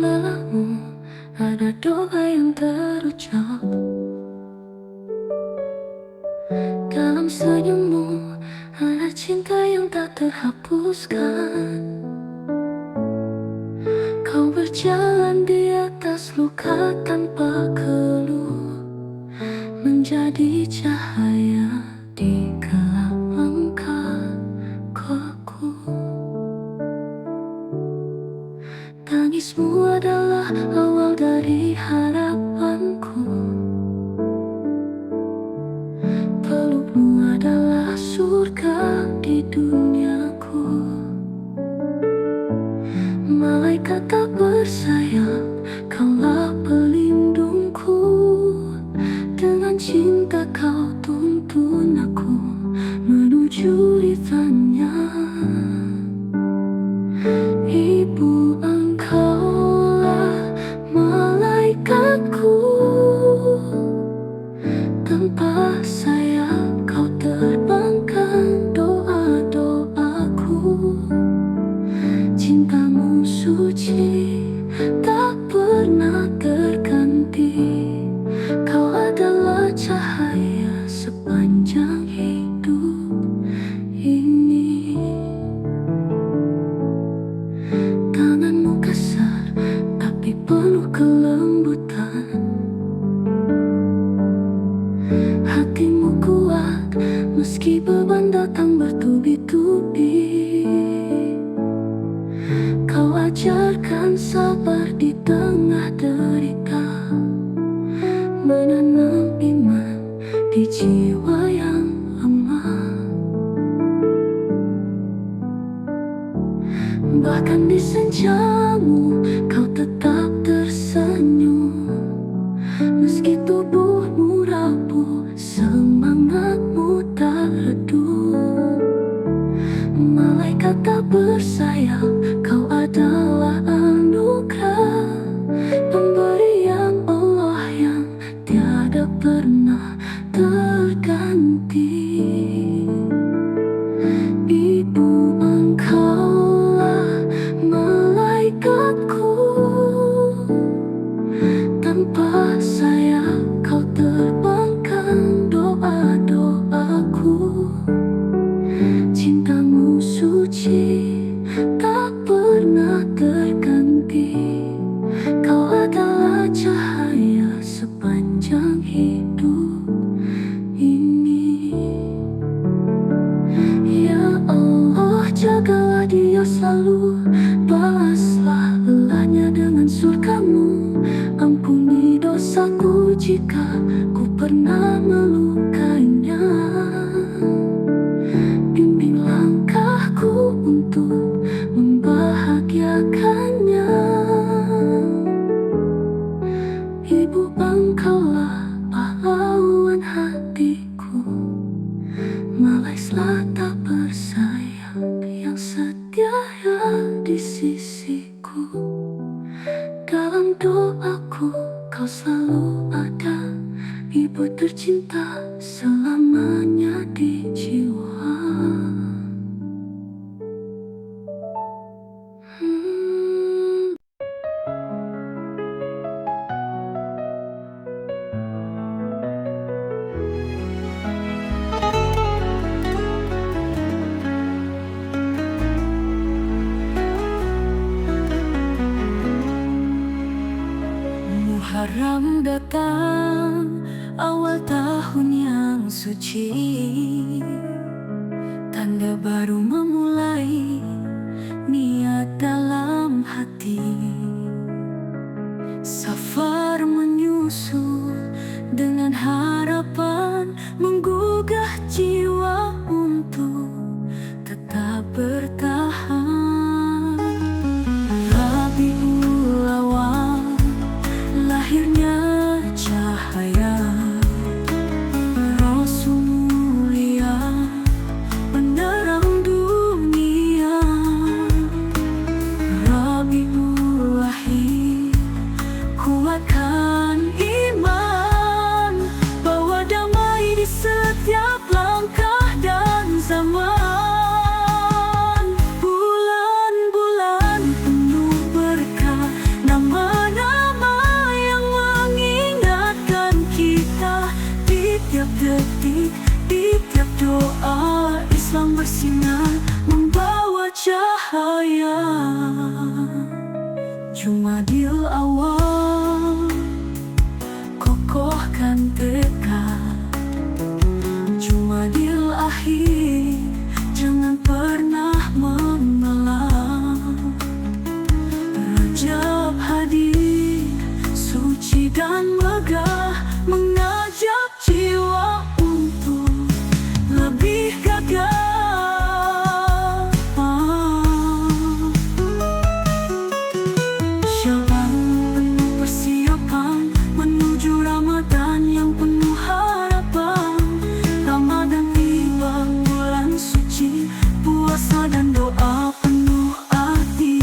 lelahmu ada doa yang terucap. Dalam senyummu ada cinta yang tak terhapuskan. Kau berjalan di atas luka tanpa keluh, menjadi cahaya di gelap langkahku. Tangismu adalah awal dari harapanku. Pelukmu adalah surga di duniaku. Malaikat tak bersayap, kaulah pelindungku. Dengan cinta kau tuntun aku menuju ridhanya. Ibu, engkaulah malaikatku. Tanpa sayap kau terbangkan doa-doaku. Cintamu suci, tak pernah terganti. Kau adalah cahaya sepanjang hidup ini. Tanganmu kasar, tapi penuh kelembutan. Hatimu kuat, meski beban datang bertubi-tubi. Kau ajarkan sabar di tengah derita, menanam iman di jiwa yang lemah. Bahkan di senjamu kau tetap tersenyum. Meski tubuhmu rapuh, semangatmu tak redup. Malaikat tak bersayap, kau adalah anugerah, pemberian Allah yang tiada pernah terganti. Ibu, engkaulah malaikatku. Tanpa sayap kau terbangkan doa-doaku. Cintamu suci, tak pernah terganti. Kau adalah cahaya sepanjang hidup ini. Ya Allah, jagalah dia selalu, balaslah lelahnya dengan surgamu. Ampuni dosaku jika ku pernah melukainya. Bimbing langkahku untuk membahagiakannya. Ibu, engkaulah pahlawan hatiku. Malaikatlah tak bersayap yang setia di sisiku. Dalam doaku kau selalu ada, ibu tercinta selamanya di jiwa. Muharram datang, awal tahun yang suci, tanda baru memulai, niat dalam hati. Safar menyusul dengan harapan, menggugah jiwa untuk tetap bertahan. Rabiul Awal, lahirnya cahaya. Rasul mulia, penerang dunia. cuma di awal. Kokohkan tekad, cuma di akhir. Jangan pernah mengalah. Rajab hadir, suci dan megah, mengajak jiwa untuk lebih gagah. Syaban penuh persiapan menuju Ramadan yang penuh harapan. Ramadan tiba, bulan suci, puasa dan doa penuh arti.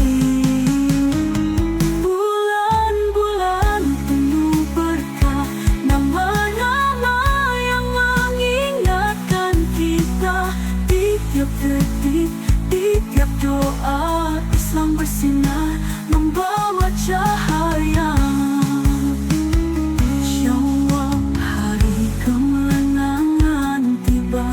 Bulan-bulan penuh berkah, nama-nama yang mengingatkan kita. Di tiap detik, di tiap doa, Islam bersinar membawa cahaya. Syawal, hari kemenangan tiba.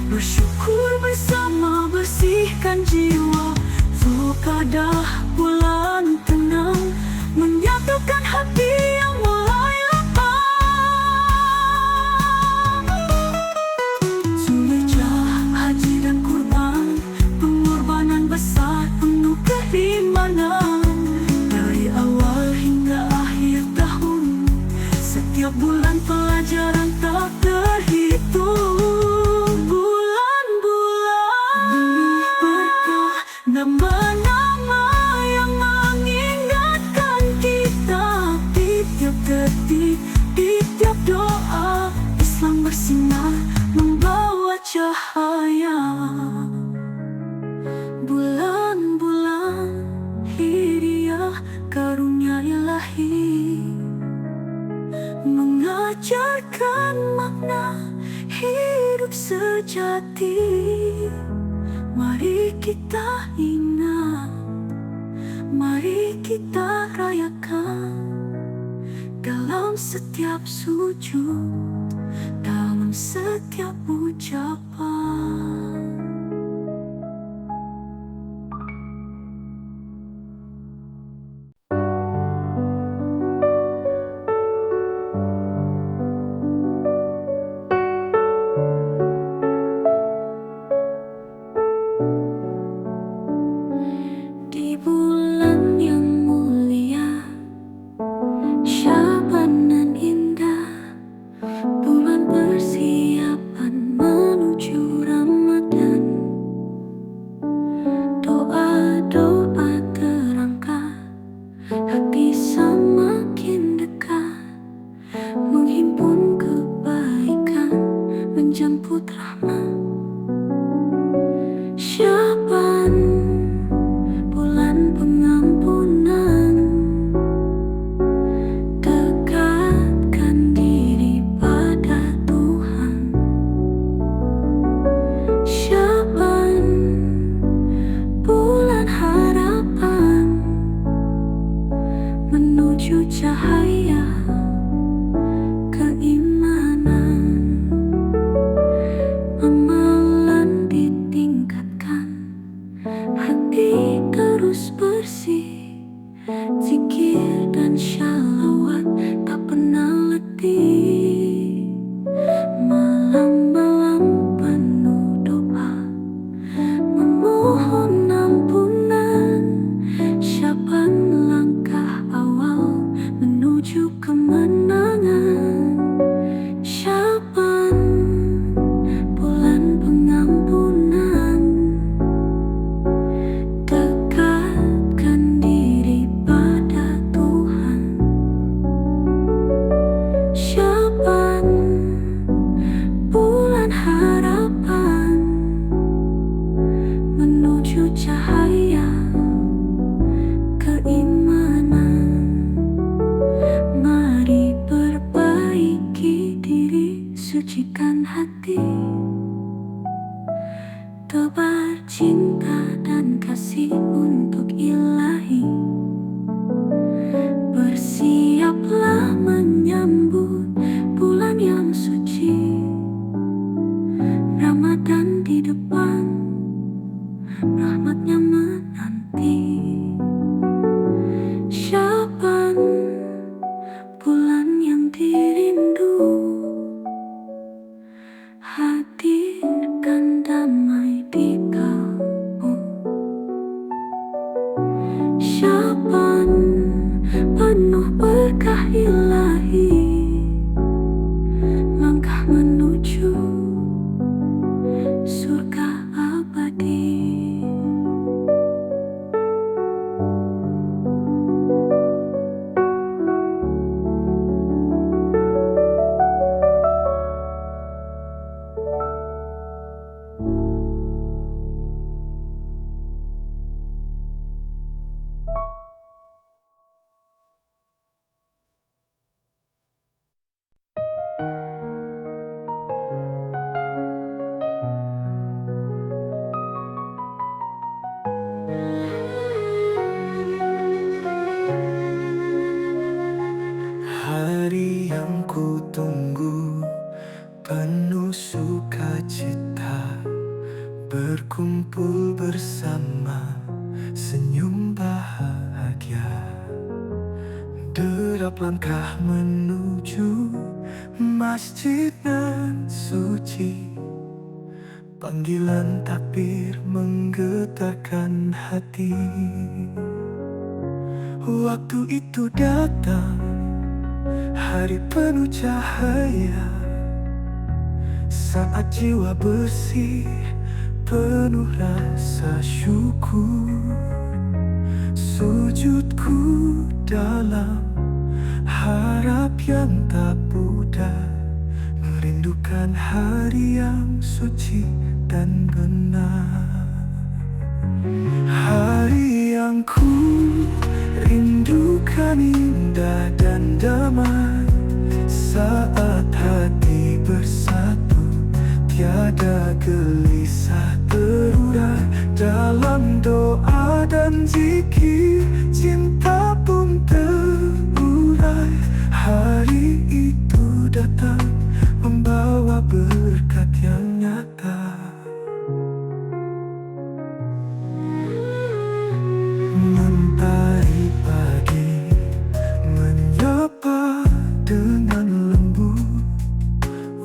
Bersyukur bersama, bersihkan jiwa. Zulqa'dah, bulan tenang, menyatukan hati yang mulai lapang. Zulhijjah, haji dan kurban, pengorbanan besar penuh keimanan. Dari awal hingga akhir tahun, setiap bulan pelajaran tak terhitung. Bulan-bulan berkah, nama-nama yang mengingatkan kita. Di tiap detik, di tiap doa, Islam bersinar membawa cahaya. Bulan-bulan hidayah, karunia ilahi, mengajarkan makna hidup sejati. Mari kita ingat, mari kita rayakan, dalam setiap sujud, dalam setiap ucapan. Di bulan yang mulia, Syabanan indah, bulan persiapan menuju Ramadan. Doa-doa terangkat, hati semakin dekat, menghimpun kebaikan, menjemput rahmat. Syaban, bulan pengampunan, dekatkan diri pada Tuhan. Syaban, bulan harapan, menuju cahaya keimanan. Amalan ditingkatkan, hati terus bersih, zikir dan shalawat tak pernah letih. Malam-malam penuh doa, memohon ampunan. Syaban langkah awal menuju Setiap langkah menuju masjid nan suci, panggilan takbir menggetarkan hati. Waktu itu datang, hari penuh cahaya, saat jiwa bersih, penuh rasa syukur. Sujudku dalam harap yang tak pudar, merindukan hari yang suci dan benar. Hari yang ku rindukan indah dan damai, saat hati bersatu, tiada gelisah terurai. Dalam doa dan zikir, cinta pun terurai. Hari itu datang, membawa berkat yang nyata. Mentari pagi menyapa dengan lembut,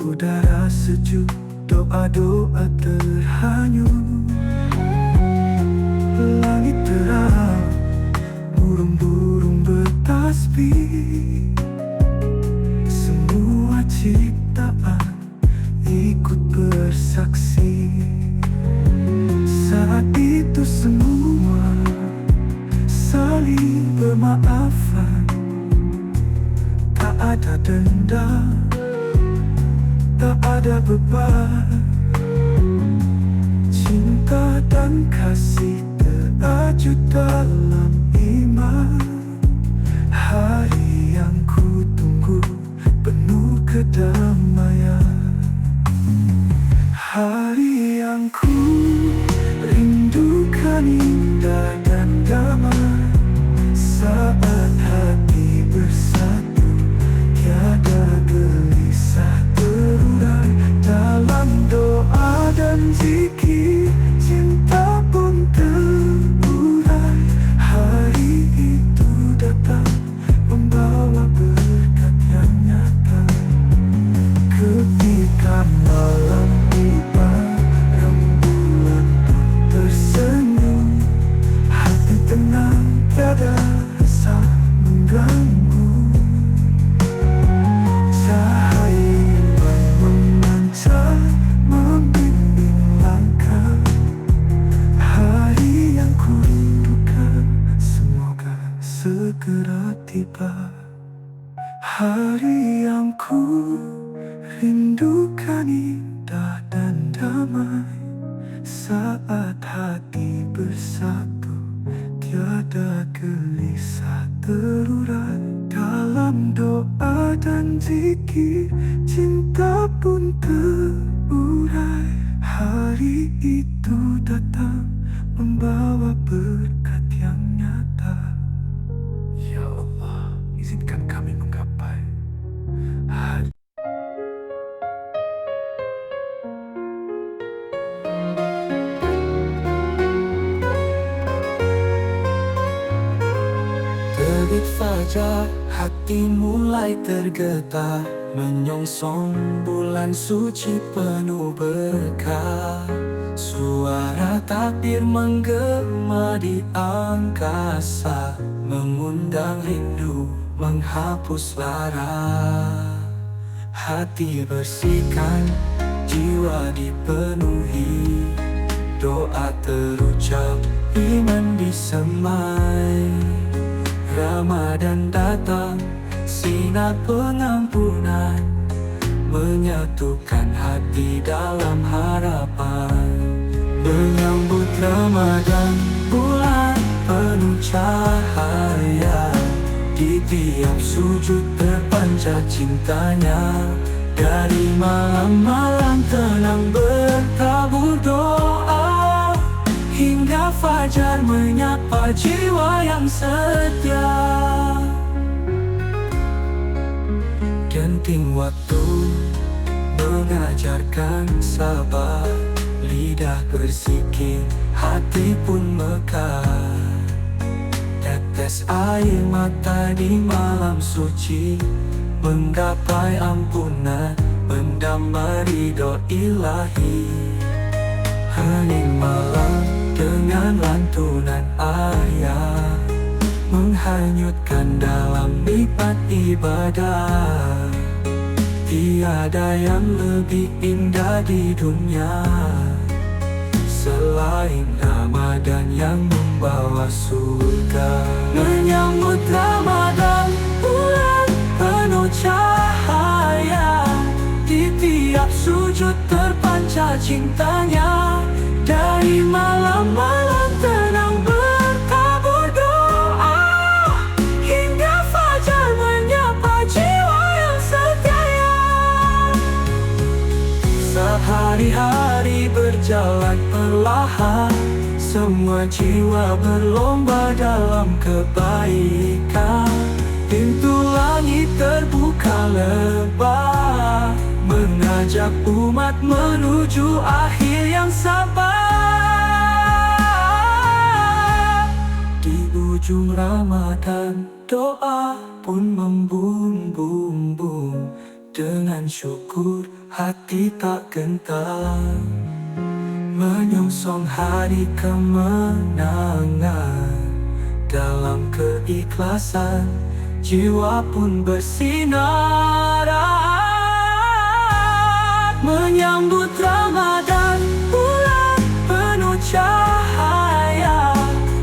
udara sejuk, doa-doa terhanyut. Langit terang, burung-burung bertasbih, semua ciptaan ikut bersaksi. Saat itu semua saling bermaafan, tak ada dendam, tak ada beban. Cinta dan kasih terajut dalam iman. Hari yang ku tunggu penuh kedamaian. Hari yang ku rindukan indah dan damai, saat hati bersatu, tiada gelisah terurai. Dalam doa dan zikir, cinta pun terurai. Hari itu datang, membawa berkat yang nyata. Ketika malam tiba, rembulan pun tersenyum. Hati tenang, tiada rasa mengganggu. Cahaya iman memancar, membimbing langkah. Hari yang ku rindukan, semoga segera tiba. Hari yang ku rindukan indah dan damai, saat hati bersatu, tiada gelisah terurai. Dalam doa dan zikir, cinta pun terurai. Hari itu datang, membawa berkat yang nyata. Ya Allah, izinkan kami menggapai hari. Terbit fajar, hati mulai tergetar, menyongsong bulan suci penuh berkah. Suara takbir menggema di angkasa, mengundang rindu, menghapus lara. Hati bersihkan, jiwa dipenuhi, doa terucap, iman disemai. Ramadan datang, sinar pengampunan, menyatukan hati dalam harapan. Menyambut Ramadan, bulan penuh cahaya, di tiap sujud terpancar cintanya. Dari malam-malam tenang bertabur doa, hingga fajar menyapa jiwa yang setia. Genting waktu mengajarkan sabar, lidah berzikir, hati pun mekar. Tetes air mata di malam suci, menggapai ampunan, mendamai ridho ilahi. Hening malam dengan lantunan ayat, menghanyutkan dalam nikmat ibadah. Tiada yang lebih indah di dunia selain Ramadan yang membawa surga. Menyambut Ramadan, bulan penuh cahaya, di tiap sujud terpancar cintanya. Dari malam-malam tenang bertabur doa, hingga fajar menyapa jiwa yang setia. Sehari-hari berjalan perlahan, semua jiwa berlomba dalam kebaikan. Pintu langit terbuka lebar, mengajak umat menuju akhir yang sabar. Di ujung Ramadan, doa pun membumbung. Dengan syukur hati tak gentar, menyongsong hari kemenangan. Dalam keikhlasan, jiwa pun bersinar. Menyambut Ramadan, bulan penuh cahaya,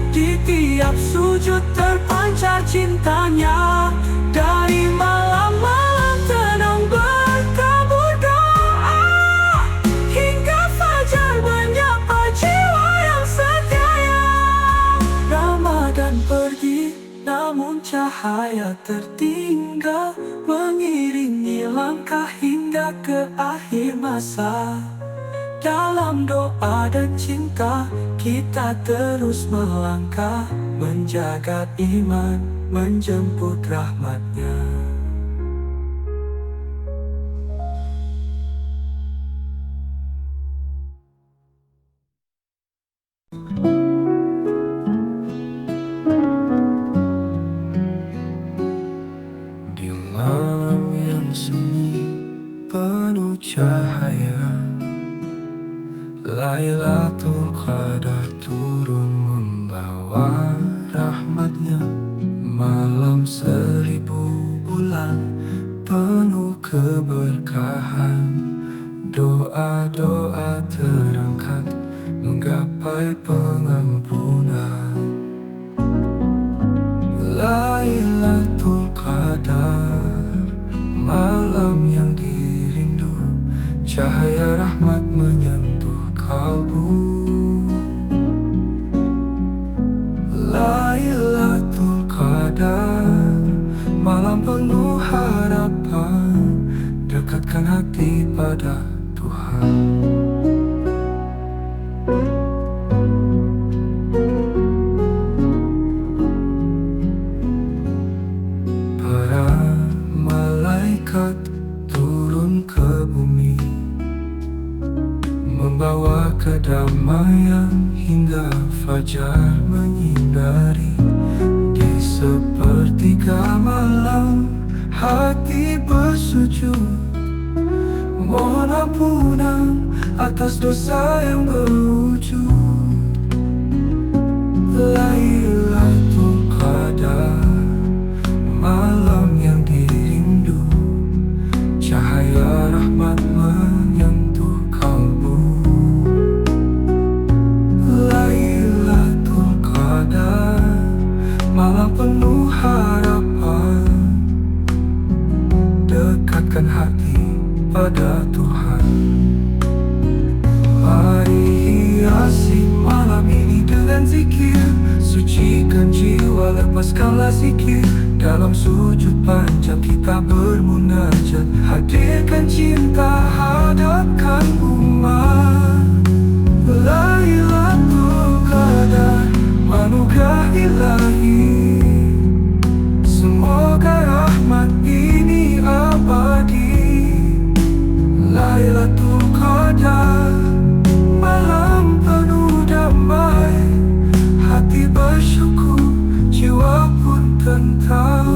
di tiap sujud terpancar cintanya. Dari malam-malam tenang bertabur doa, hingga fajar menyapa jiwa yang setia. Ramadan pergi, namun cahaya tertinggal, mengiringi langkah hingga ke akhir masa. Dalam doa dan cinta, kita terus melangkah, menjaga iman, menjemput rahmatnya. Di malam yang sunyi penuh cahaya, Lailatul Qadar turun membawa rahmatnya. Malam 1000 bulan penuh keberkahan, doa-doa terangkat menggapai pengampunan. Lailatul Qadar, malam yang dirindu, cahaya rahmat menyentuh kalbu. Lailatul Qadar, malam penuh harapan, dekatkan hati pada Tuhan. Para malaikat turun ke bumi, membawa kedamaian hingga fajar menyinari. Di sepertiga malam hati bersujud, mohon ampunan atas dosa yang berwujud. Lailatul Qadar, malam yang dirindu, cahaya rahmat menyentuh kalbu. Lailatul Qadar, malam penuh harapan, dekatkan hati pada Tuhan. Mari hiasi malam ini dengan zikir, sucikan jiwa, lepaskanlah zikir. Dalam sujud panjang kita bermunajat, hadirkan cinta, hadapkan umat. Lailatul Qadar, anugerah ilahi, semoga rahmat ini abadi. Lailatul Qadar, malam penuh damai, hati bersyukur, jiwa datang.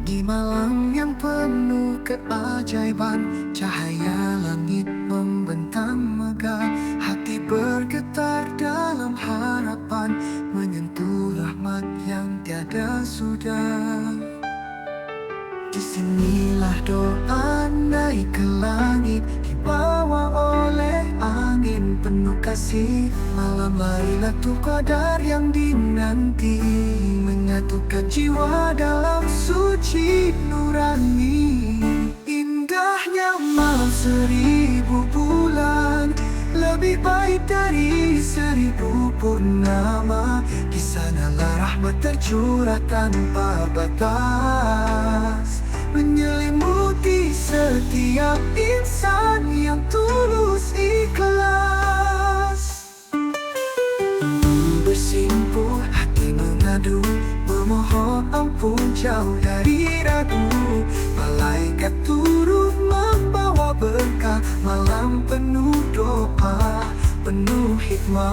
Di malam yang penuh keajaiban, cahaya langit membentang megah. Hati bergetar dalam harapan, menyentuh rahmat yang tiada sudah. Disinilah doa naik ke langit, dibawa oleh angin penuh kasih. Malam Lailatul Qadar yang dinanti, menyatukan jiwa dalam suci nurani. Indahnya malam 1000 bulan, lebih baik dari 1000 purnama. Di sanalah rahmat tercurah tanpa batas, menyelimuti setiap insan yang tulus ikhlas. Bersimpuh hati mengadu, memohon ampun jauh dari ragu. Malaikat turun membawa berkah, malam penuh doa, penuh hikmah.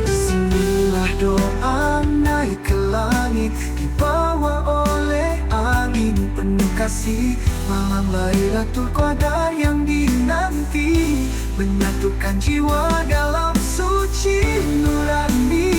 Bismillah doa naik ke langit, dibawa oleh angin penuh kasih. Malam Lailatul Qadar yang dinanti, menyatukan jiwa dalam suci nurani.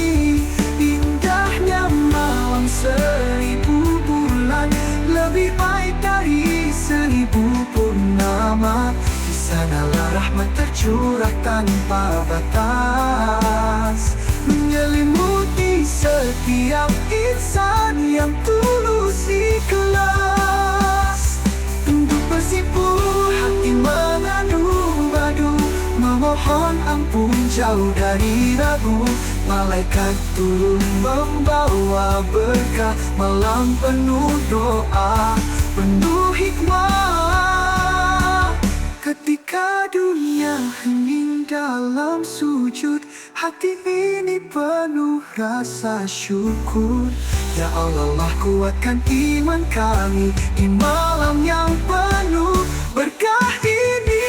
Indahnya malam 1000 bulan, lebih baik dari 1000 purnama. Di sanalah rahmat tercurah tanpa batas, menyelimuti setiap insan yang tulus ikhlas. Untuk bersimpuh hati mengadu-adu, memohon ampun jauh dari ragu. Malaikat turun membawa berkah, malam penuh doa, penuh hikmah. Ketika dunia hening dalam sujud, hati ini penuh rasa syukur. Ya Allah, kuatkan iman kami di malam yang penuh berkah ini.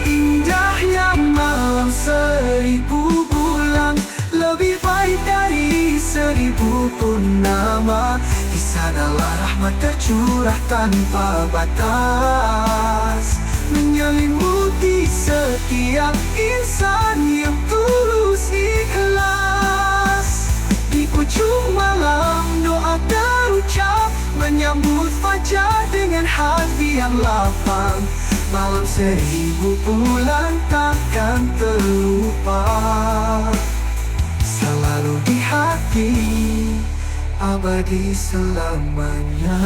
Indahnya malam 1000 bulan, lebih baik dari 1000 purnama. Di sanalah rahmat tercurah tanpa batas, menyelimuti setiap insan yang tulus ikhlas. Di ujung malam doa terucap, menyambut fajar dengan hati yang lapang. Malam 1000 bulan takkan terlupa, selalu di hati, abadi selamanya.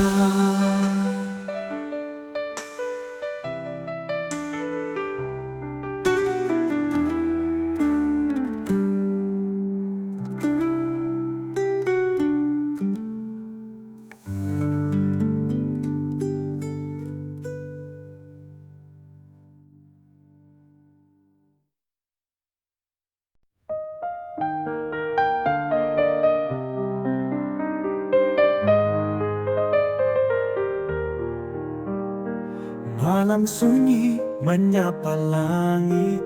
Malam sunyi menyapa langit,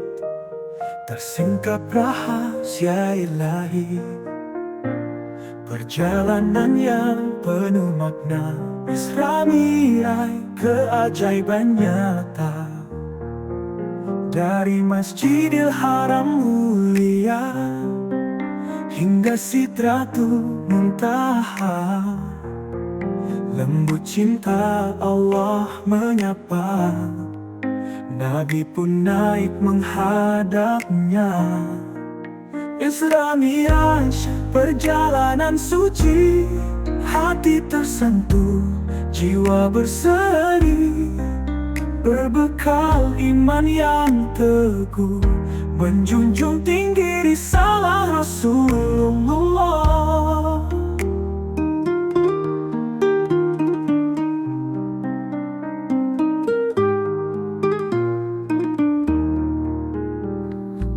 tersingkap rahasia ilahi. Perjalanan yang penuh makna, Isra Mi'raj keajaiban nyata. Dari Masjidil Haram mulia hingga Sidratul Muntaha, lembut cinta Allah menyapa. Nabi pun naik menghadapnya. Isra Mi'raj perjalanan suci. Hati tersentuh, jiwa berseri, berbekal iman yang teguh, menjunjung tinggi risalah Rasulullah.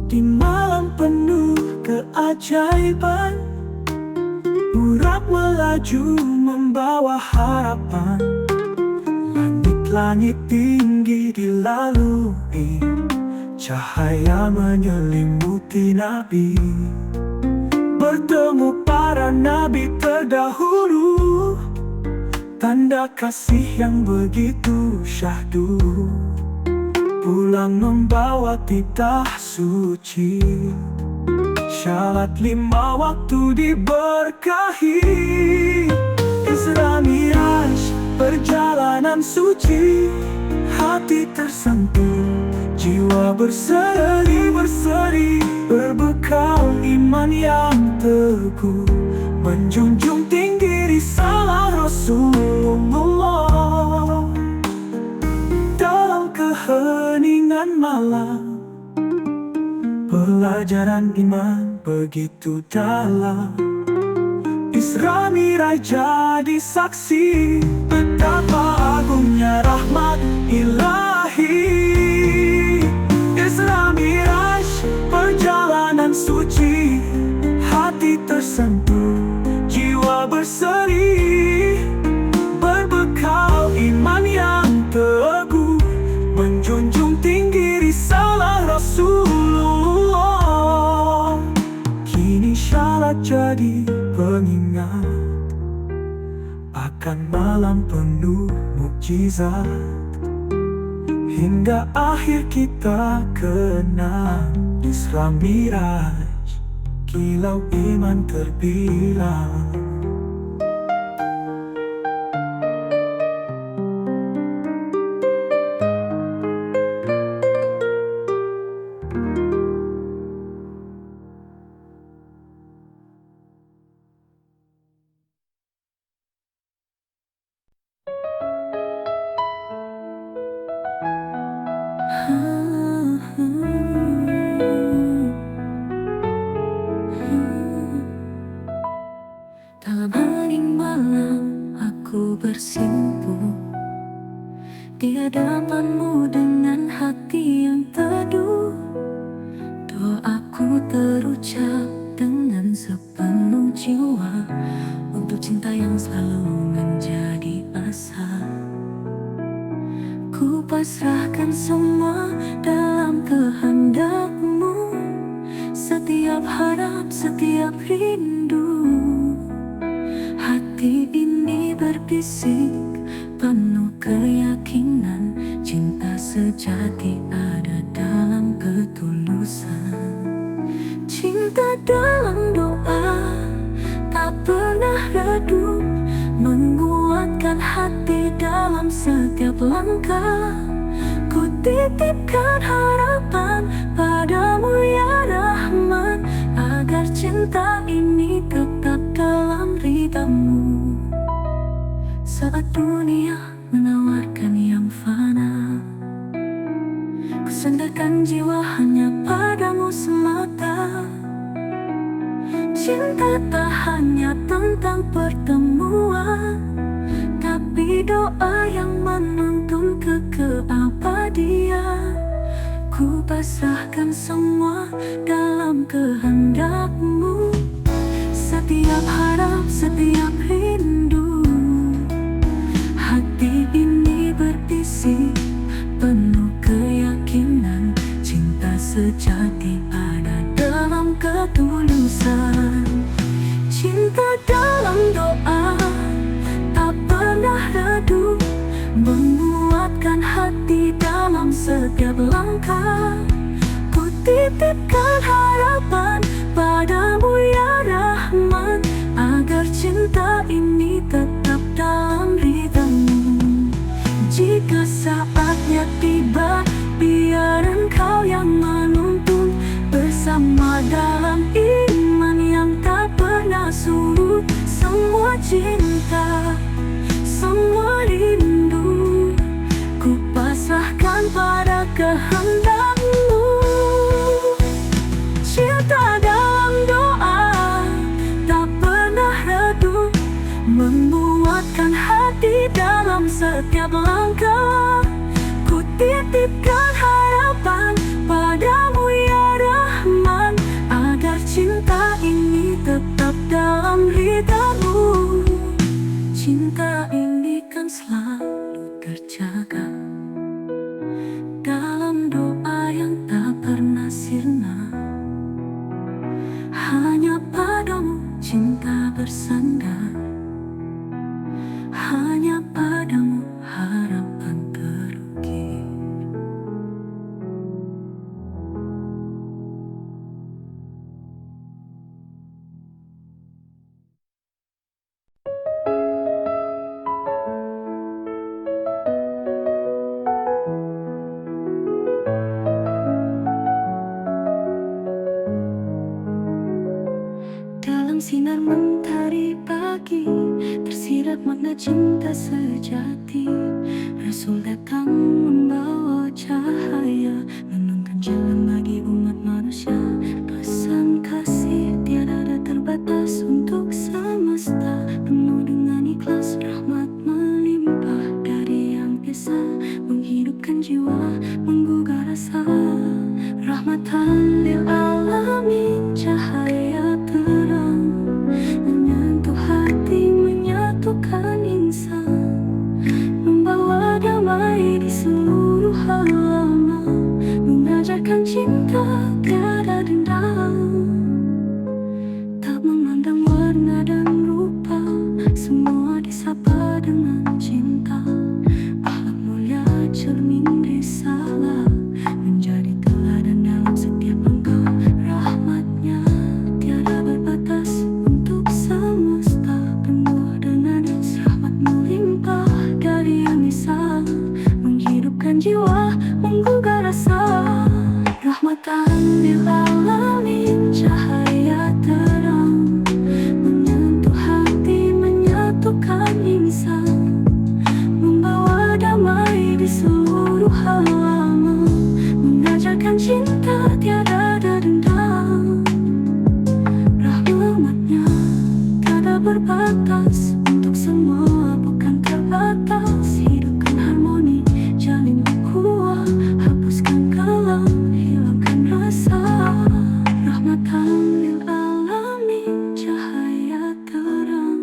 Di malam penuh keajaiban, burak melaju membawa harapan. Langit tinggi dilalui, cahaya menyelimuti Nabi. Bertemu para nabi terdahulu, tanda kasih yang begitu syahdu. Pulang membawa titah suci, syarat 5 waktu diberkahi. Isra Miraj, perjalanan suci. Hati tersentuh, jiwa berseri, berbekal iman yang teguh, menjunjung tinggi risalah Rasulullah. Dalam keheningan malam, pelajaran iman begitu dalam. Isra Miraj jadi saksi betapa agungnya rahmat ilahi. Isra Miraj, perjalanan suci. Hati tersentuh, jiwa berseri, berbekal iman yang teguh, menjunjung tinggi risalah Rasulullah. Kini syarat jadi pengingat akan malam penuh mukjizat, hingga akhir kita kenal Isra Miraj, kilau iman terbilang. Dalam hening malam aku bersimpuh di hadapanmu dengan hati yang teduh. Doaku terucap dengan sepenuh jiwa untuk cinta yang selalu menjadi asa. Ku pasrahkan semua dalam kehendak-Mu, setiap harap, setiap rindu. Hati ini berbisik penuh keyakinan, cinta sejati ada dalam ketulusan. Cinta dalam doa tak pernah redup, menguatkan hati dalam setiap langkah. Ku titipkan harapan padamu ya Rahman, agar cinta ini tetap dalam ridha-Mu. Saat dunia menawarkan yang fana, ku sandarkan jiwa hanya padamu semata. Cinta tak hanya tentang pertemuan, tapi doa yang menuntun ke keabadian. Ku pasrahkan semua dalam kehendak-Mu, setiap harap, setiap rindu. Hati ini berbisik penuh keyakinan, cinta sejati ada dalam ketulusan. Cinta dalam doa tak pernah redup, menguatkan hati dalam setiap langkah. Ku titipkan harapan padamu ya Rahman, agar cinta ini tetap dalam ridha-Mu. Jika saatnya tiba, biar Engkau yang menuntun, bersama dalam iman yang tak pernah menguatkan hati dalam setiap langkah. Ku titipkan harapan padamu ya Rahman, agar cinta ini tetap dalam ridhamu. Cinta ini kan selalu terjaga dalam doa yang tak pernah sirna. Hanya padamu cinta bersandar, hanya padamu harapan terukir. Dalam sinar mentari pagi tersirat makna cinta sejati. Rasul datang membawa cahaya, menuntun jalan bagi umat manusia. Pesan kasih tiada ada terbatas untuk semesta, penuh dengan ikhlas rahmat melimpah dari Yang Esa, menghidupkan jiwa, menggugah rasa. Rahmatan lil alamin, cahaya terang menyentuh hati, menyatukan insan, membawa damai di seluruh halaman, mengajarkan cinta tiada dendam. Tak memandang warna dan rupa, semua disapa dengan cinta. Akhlak mulia cermin risalah, menjadi teladan dalam setiap langkah. Rahmatnya tiada berbatas untuk semesta, penuh dengan rahmat melimpah dari Yang Esa, menghidupkan jiwa, menggugah rasa. Rahmatan lil alamin, cahaya terang menyentuh hati, menyatukan insan, membawa damai di seluruh halaman, mengajarkan cinta tiada ada dendam. Rahmatnya tiada berbatas untuk semua, bukan terbatas. Hidupkan harmoni, jalin ukhuwah, hapuskan kelam, hilangkan rasa. Rahmatan lil alamin, cahaya terang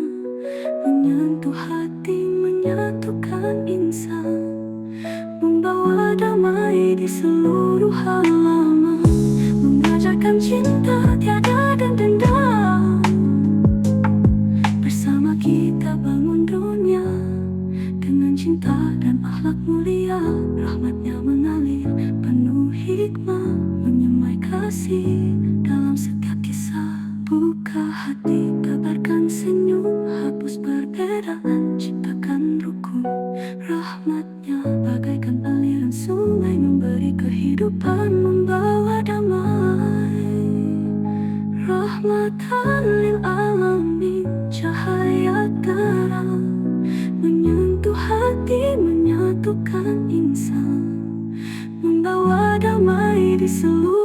menyentuh hati, menyatukan insan, membawa damai di seluruh halaman, mengajarkan cinta tiada ada dendam. Bersama kita bangun dunia dengan cinta dan akhlak mulia. Rahmatnya mengalir penuh hikmah, menyemai kasih dalam setiap kisah. Buka hati, kabarkan senyum, hapus perbedaan, ciptakan rukun. Rahmatnya bagaikan aliran sungai, memberi kehidupan, membawa damai. Rahmatan lil alamin, cahaya terang menyentuh hati, menyatukan insan, membawa damai di seluruh